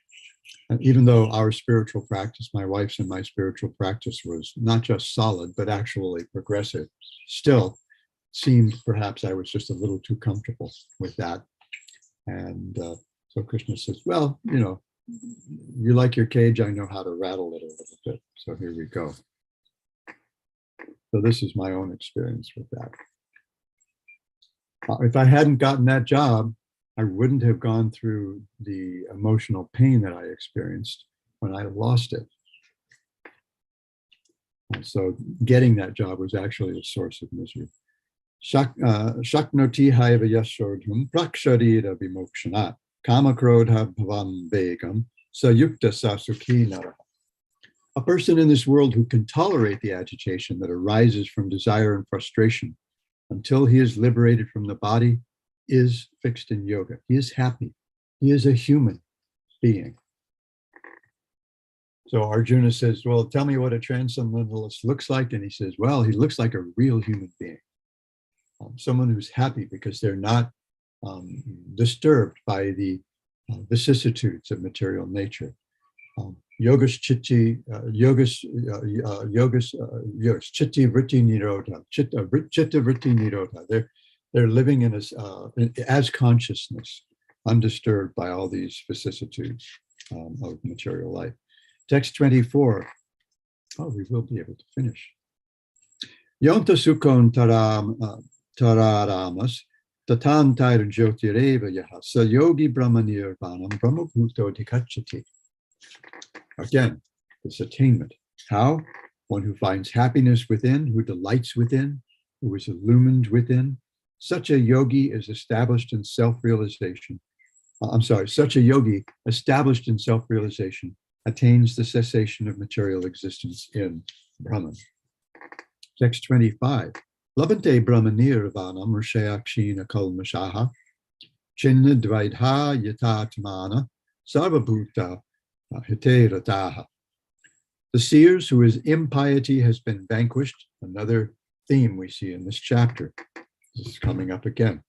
even though our spiritual practice, my wife's and my spiritual practice, was not just solid, but actually progressive, still seemed perhaps I was just a little too comfortable with that. And so Krishna says, well, you like your cage, I know how to rattle it a little bit. So here we go. So this is my own experience with that. If I hadn't gotten that job, I wouldn't have gone through the emotional pain that I experienced when I lost it. And so getting that job was actually a source of misery. Shaknoti haiva yashodhum praksharira vimokshanat kamakrodha bhavam vegam sayukta sasukhi nara. A person in this world who can tolerate the agitation that arises from desire and frustration until he is liberated from the body is fixed in yoga. He is happy. He is a human being. So Arjuna says, well, tell me what a transcendentalist looks like. And he says, well, he looks like a real human being. Someone who's happy because they're not disturbed by the vicissitudes of material nature. Yogas chitti vritti nirodha, chitta vritti nirodha. They're living in as consciousness, undisturbed by all these vicissitudes of material life. Text 24. Oh, we will be able to finish. Yonta sukon tararamas tatan tair jyotireva yaha sa yogi brahmanirvanam brahmabhuto dikachati. Again, this attainment. How? One who finds happiness within, who delights within, who is illumined within. Such a yogi is established in self-realization. Such a yogi established in self-realization attains the cessation of material existence in Brahman. Text 25. Labante brahmanirvanam rishayakshina kalmashaha chinna dvaidha yatatmana sarvabhuta hiterataha. The seers whose impiety has been vanquished, another theme we see in this chapter. This is coming up again.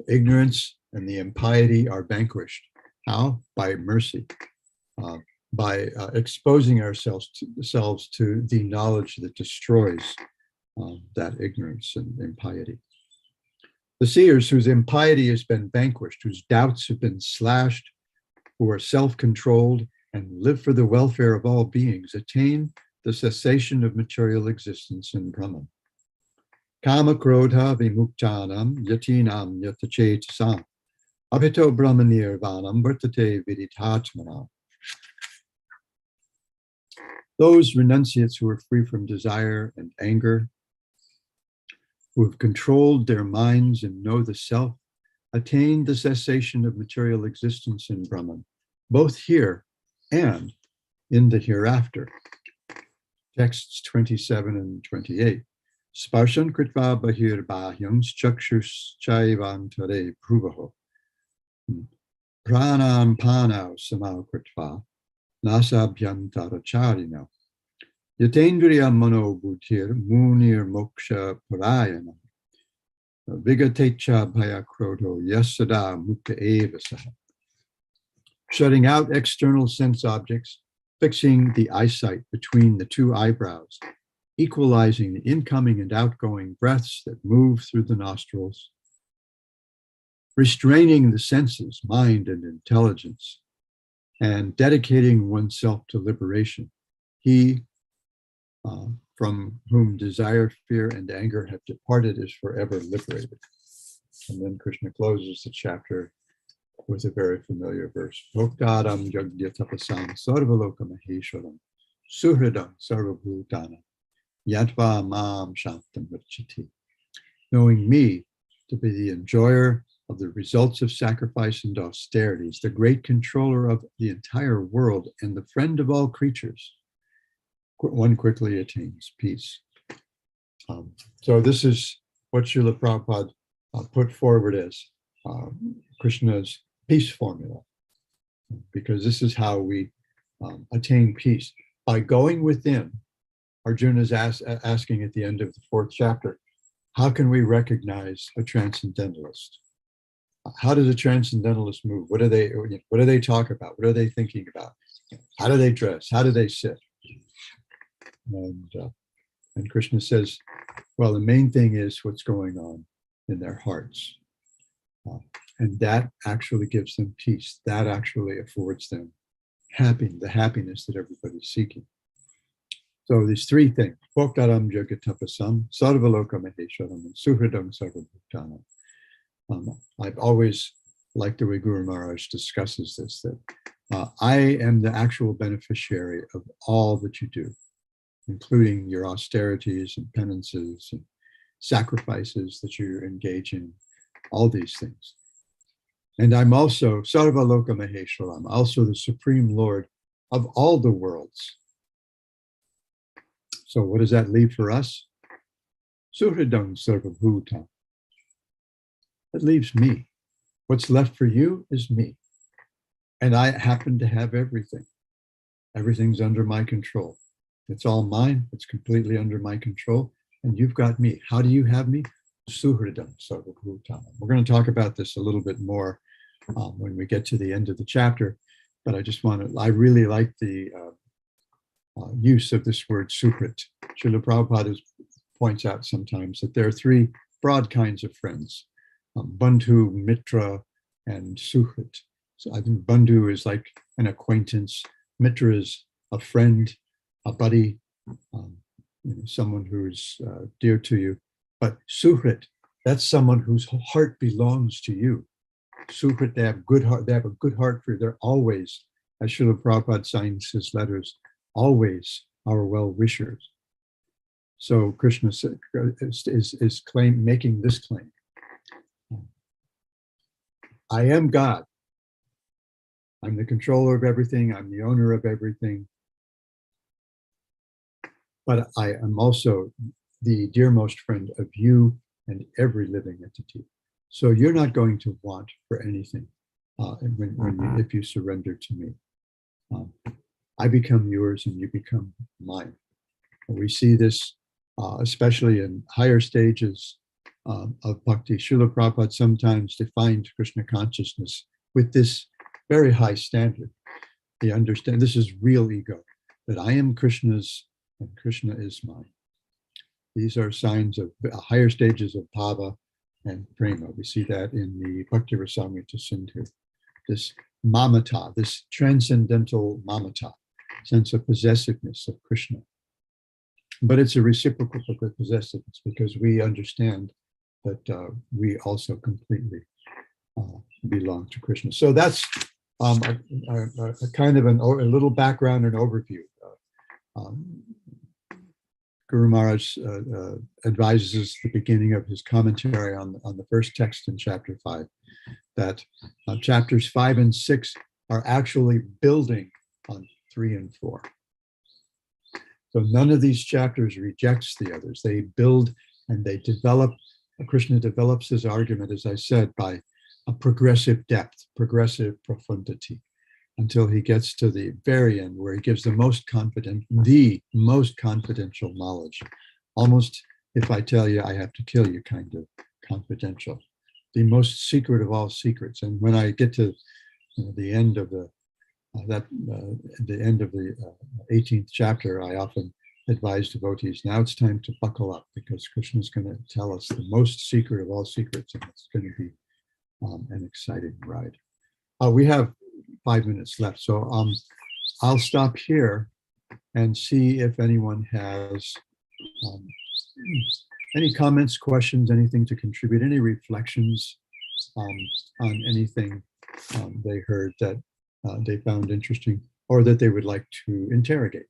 Ignorance and the impiety are vanquished. How? By mercy, by exposing ourselves to the knowledge that destroys that ignorance and impiety. The seers whose impiety has been vanquished, whose doubts have been slashed, who are self-controlled and live for the welfare of all beings, attain the cessation of material existence in Brahman. Kama krodha vimuktanam yatinam yatachetasam abhito brahmanirvanam vartate viditatmanam. Those renunciates who are free from desire and anger, who have controlled their minds and know the self, attain the cessation of material existence in Brahman, both here and in the hereafter. Texts 27 and 28. Sparshan kritva bahir bahyams chakshus chaivantare pruvaho. Pranam panau samau kritva nasabhyantaracharina. Yatendriya mano bhutir munir moksha parayana. Vigatecha bhayakroto yasada mukta evasaha. Shutting out external sense objects, fixing the eyesight between the two eyebrows, equalizing the incoming and outgoing breaths that move through the nostrils, restraining the senses, mind and intelligence, and dedicating oneself to liberation. He from whom desire, fear, and anger have departed is forever liberated. And then Krishna closes the chapter with a very familiar verse. Bhoktadam yagya tapasam sarvaloka maheshwaram suhridam sarvabhutana yatva mam shantam vrachati. Knowing me to be the enjoyer of the results of sacrifice and austerities, the great controller of the entire world, and the friend of all creatures, one quickly attains peace. So this is what Srila Prabhupada put forward as Krishna's peace formula, because this is how we attain peace. By going within, Arjuna is asking at the end of the 4th chapter, how can we recognize a transcendentalist? How does a transcendentalist move? What do they talk about? What are they thinking about? How do they dress? How do they sit? And Krishna says, well, the main thing is what's going on in their hearts. And that actually gives them peace. That actually affords them the happiness that everybody's seeking. So these 3 things, Bhoktaram Jagatapasam, Sarvaloka Maheshwaram, and Suhridam Sarvabhutanam. I've always liked the way Guru Maharaj discusses this, that I am the actual beneficiary of all that you do, including your austerities and penances and sacrifices that you engage in, all these things. And I'm also Sarvaloka Maheshwaram, also the Supreme Lord of all the worlds. So what does that leave for us? Suhridam Sarvabhutam. It leaves me. What's left for you is me. And I happen to have everything. Everything's under my control. It's all mine. It's completely under my control. And you've got me. How do you have me? Suhridam Sarvabhutam. We're going to talk about this a little bit more when we get to the end of the chapter. But I really like the use of this word suhrit. Srila Prabhupada points out sometimes that there are 3 broad kinds of friends. Bandhu, Mitra, and Suhrit. So I think Bandhu is like an acquaintance. Mitra is a friend, a buddy, someone who's dear to you. But Suhrit, that's someone whose heart belongs to you. Suhrit, they have a good heart for you. They're always, as Srila Prabhupada signs his letters, always our well-wishers. So Krishna is making this claim. I am God. I'm the controller of everything. I'm the owner of everything. But I am also the dearmost friend of you and every living entity. So you're not going to want for anything if you surrender to me. I become yours and you become mine. And we see this especially in higher stages of bhakti. Srila Prabhupada sometimes defined Krishna consciousness with this very high standard. He understands this is real ego, that I am Krishna's and Krishna is mine. These are signs of higher stages of bhava and prema. We see that in the Bhakti Rasamrita Sindhu. This mamata, this transcendental mamata, sense of possessiveness of Krishna. But it's a reciprocal possessiveness because we understand that we also completely belong to Krishna. So that's a kind of a little background and overview. Guru Maharaj advises us at the beginning of his commentary on the first text in chapter 5 that chapters 5 and 6 are actually building on 3 and 4. So none of these chapters rejects the others. They build and they develop. Krishna develops his argument, as I said, by a progressive depth, progressive profundity, until he gets to the very end where he gives the most confidential knowledge. Almost, if I tell you, I have to kill you kind of confidential. The most secret of all secrets. And when I get to the end of the 18th chapter, I often advise devotees, now it's time to buckle up because Krishna's going to tell us the most secret of all secrets, and it's going to be an exciting ride. We have 5 minutes left, so I'll stop here and see if anyone has any comments, questions, anything to contribute, any reflections on anything they heard that they found interesting or that they would like to interrogate.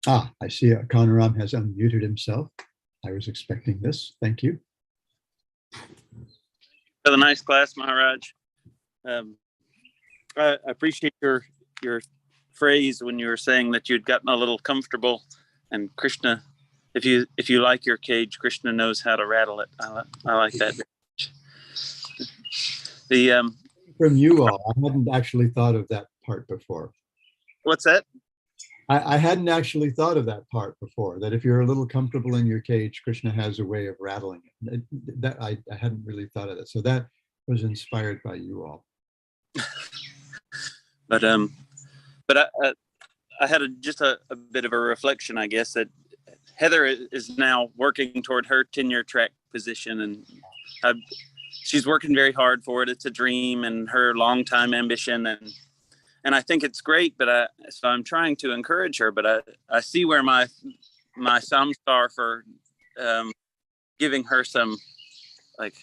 I see Kanaram has unmuted himself. I was expecting this. Thank you. For the nice class, Maharaj. I appreciate your phrase when you were saying that you'd gotten a little comfortable, and Krishna, if you like your cage, Krishna knows how to rattle it. I like that. The From you all, I hadn't actually thought of that part before. what's that? I hadn't actually thought of that part before, that if you're a little comfortable in your cage, Krishna has a way of rattling it. That I hadn't really thought of that. So that was inspired by you all. But I had just a bit of a reflection, I guess, that Heather is now working toward her tenure track position, and she's working very hard for it. It's a dream and her long-time ambition, and I think it's great. But so I'm trying to encourage her. But I see where my samskar for giving her some, like,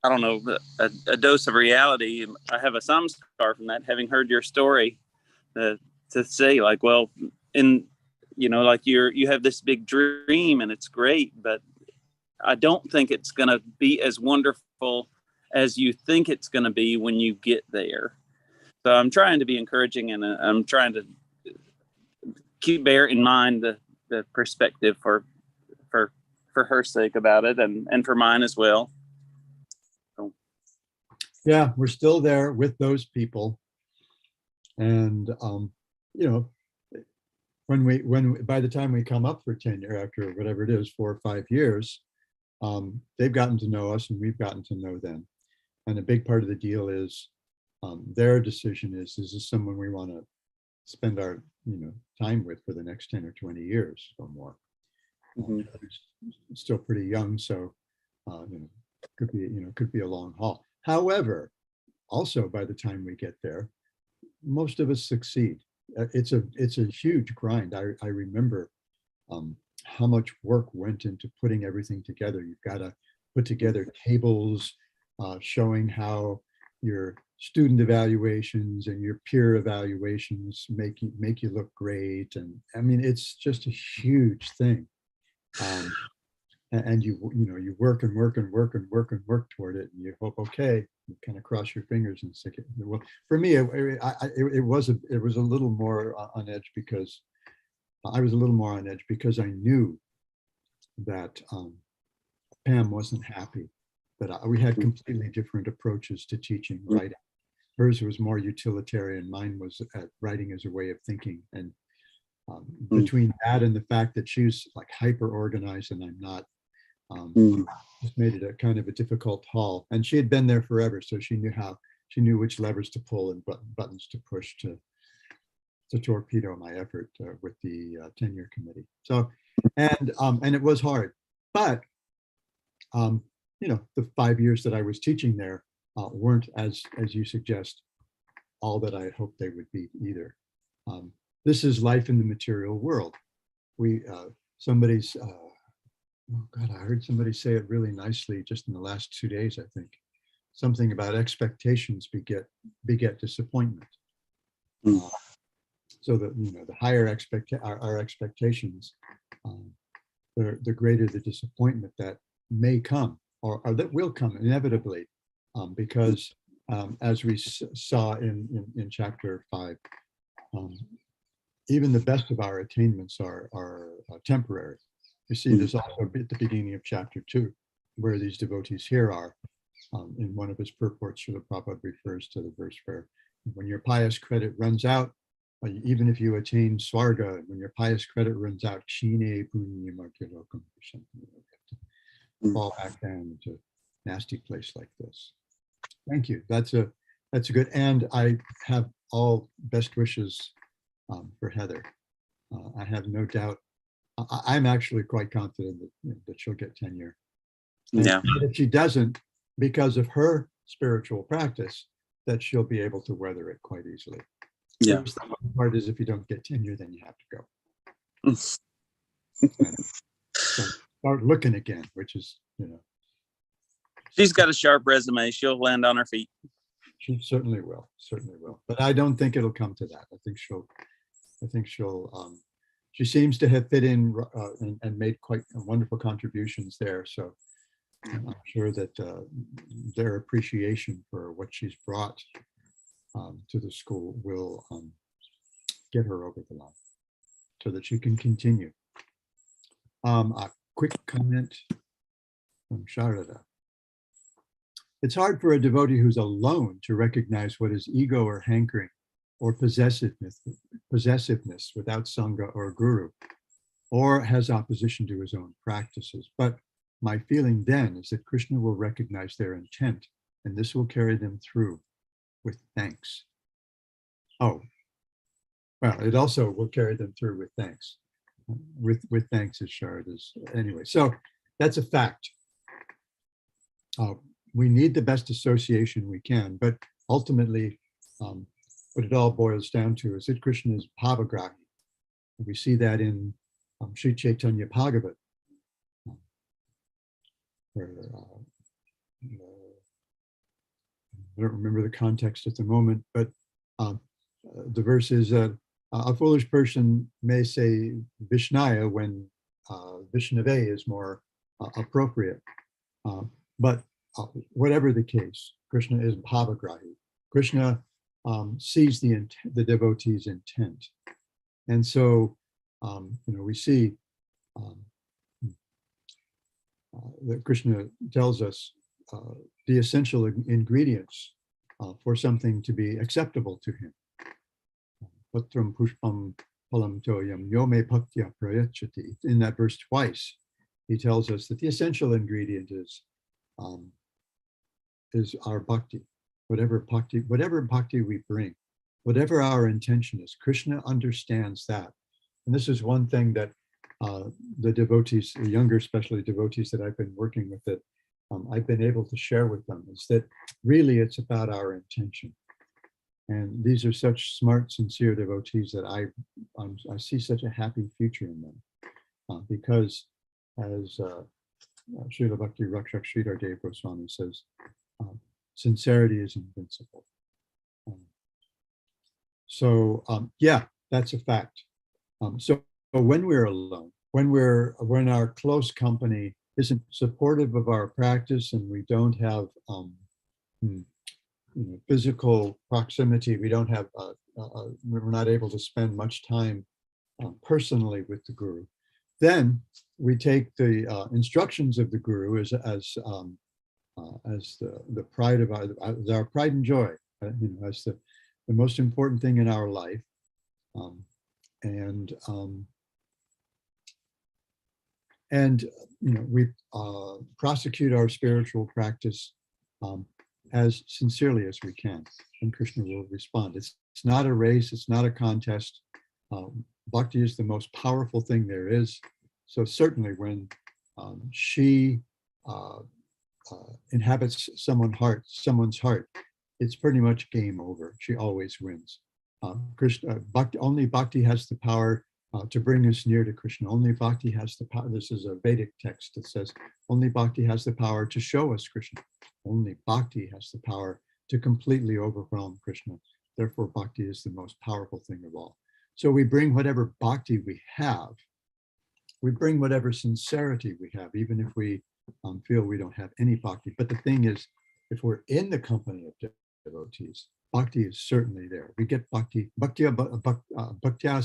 I don't know, a dose of reality. I have a samskar from that, having heard your story, to say, like, well, like you have this big dream and it's great, but I don't think it's going to be as wonderful as you think it's going to be when you get there. So I'm trying to be encouraging, and I'm trying to bear in mind the perspective for her sake about it, and for mine as well. So. Yeah, we're still there with those people. And, when by the time we come up for tenure, after whatever it is, 4 or 5 years, they've gotten to know us and we've gotten to know them. And a big part of the deal is their decision is this someone we want to spend our time with for the next 10 or 20 years or more? Mm-hmm. Still pretty young, so could be a long haul. However, also by the time we get there, most of us succeed. It's a huge grind. I remember how much work went into putting everything together. You've got to put together tables showing how your student evaluations and your peer evaluations make you look great. And I mean, it's just a huge thing. And you work and work and work and work and work toward it, and you hope, okay, you kind of cross your fingers and stick it. Well, for me, it was a little more on edge, because I was a little more on edge because I knew that Pam wasn't happy, that we had completely different approaches to teaching writing. Hers was more utilitarian. Mine was writing as a way of thinking. And between that and the fact that she's like hyper organized and I'm not, just made it a kind of a difficult haul. And she had been there forever, so she knew which levers to pull and buttons to push to torpedo my effort with the tenure committee. So, and it was hard, but the 5 years that I was teaching there weren't, as you suggest, all that I hoped they would be either. This is life in the material world. Oh God, I heard somebody say it really nicely just in the last 2 days, I think. Something about expectations beget disappointment. So that the higher our expectations, the greater the disappointment that may come, or that will come inevitably, because as we saw in chapter 5, even the best of our attainments are temporary. You see this also at the beginning of chapter 2, where these devotees here are. In one of his purports, Srila Prabhupada refers to the verse where when your pious credit runs out, even if you attain Swarga, when your pious credit runs out, Kshine Punya Martilokam, or something, you have to fall back down into a nasty place like this. Thank you. That's a good, and I have all best wishes for Heather. I have no doubt. I'm actually quite confident that she'll get tenure. And if she doesn't, because of her spiritual practice, that she'll be able to weather it quite easily. Yeah. The hard part is if you don't get tenure, then you have to go. So start looking again, which is, She's got a sharp resume. She'll land on her feet. She certainly will. But I don't think it'll come to that. I think she'll. She seems to have fit in and made quite wonderful contributions there. So I'm sure that their appreciation for what she's brought to the school will get her over the line so that she can continue. A quick comment from Sharada. It's hard for a devotee who's alone to recognize what is ego or hankering or possessiveness without Sangha or Guru, or has opposition to his own practices. But my feeling then is that Krishna will recognize their intent, and this will carry them through with thanks. Oh, well, it also will carry them through with thanks. With thanks is Sharada's. Anyway, so that's a fact. We need the best association we can, but ultimately, what it all boils down to is that Krishna is bhavagrahi. We see that in Sri Chaitanya Bhagavat, where I don't remember the context at the moment, but the verse is that a foolish person may say Vishnaya when Vishnave is more appropriate. But whatever the case, Krishna is bhavagrahi. Krishna sees the devotee's intent. And so, we see that Krishna tells us the essential ingredients for something to be acceptable to him. Patram pushpam palam toyam yome bhaktya prayachati. In that verse twice, he tells us that the essential ingredient is our bhakti. Whatever bhakti we bring, whatever our intention is, Krishna understands that. And this is one thing that the devotees, the younger especially devotees that I've been working with, that I've been able to share with them, is that really it's about our intention. And these are such smart, sincere devotees that I see such a happy future in them. Because as Srila Bhakti Rakshak Sridhar Dev Goswami says, sincerity is invincible. Yeah, that's a fact. So when we're alone, when our close company isn't supportive of our practice, and we don't have physical proximity, we don't have we're not able to spend much time personally with the Guru, then we take the instructions of the Guru as the pride of our pride and joy, as the most important thing in our life, we prosecute our spiritual practice as sincerely as we can, and Krishna will respond. It's not a race, it's not a contest. Bhakti is the most powerful thing there is. So certainly when she inhabits someone's heart, it's pretty much game over. She always wins. Only Bhakti has the power to bring us near to Krishna. Only Bhakti has the power. This is a Vedic text that says only Bhakti has the power to show us Krishna. Only Bhakti has the power to completely overwhelm Krishna. Therefore, Bhakti is the most powerful thing of all. So we bring whatever Bhakti we have. We bring whatever sincerity we have, even if we feel we don't have any Bhakti. But the thing is, if we're in the company of devotees, Bhakti is certainly there. We get Bhakti. Bhaktya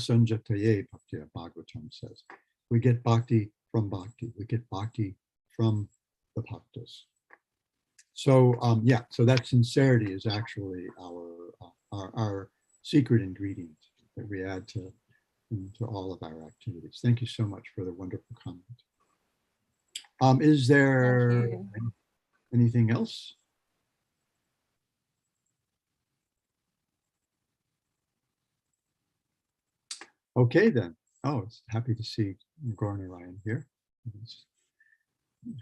sanjataye, Bhaktya Bhagavatam says. We get Bhakti from Bhakti. We get Bhakti from the Bhaktas. So so that sincerity is actually our secret ingredient that we add to all of our activities. Thank you so much for the wonderful comment. Is there anything else? Okay then. Oh, it's happy to see Gaur-Narayan here.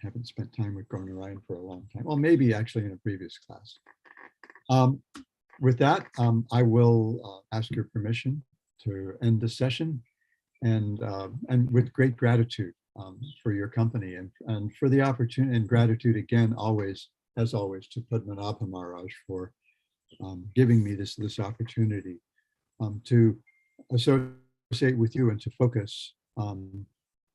Haven't spent time with Gaur-Narayan for a long time. Well, maybe actually in a previous class. With that, I will ask your permission to end the session, and with great gratitude for your company and for the opportunity, and gratitude again, always, as always, to Padmanabha Maharaj for giving me this opportunity to associate with you and to focus on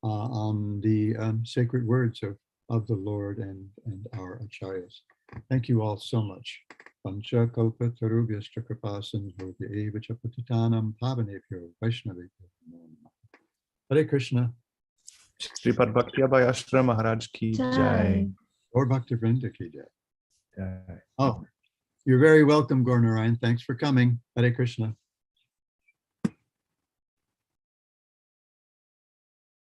the sacred words of the Lord and our acharyas. Thank you all so much. Pancha kalpa tarubhyascha kripa sindhubhya eva cha patitanam pavanebhyo vaishnavebhyo namo namah. Hare Krishna. Sripad Bhakti Abhay Ashram Maharaj ki jai. Or Bhakti Vrinda ki jai. Oh, you're very welcome, Gaur Narayan. Thanks for coming. Hare Krishna.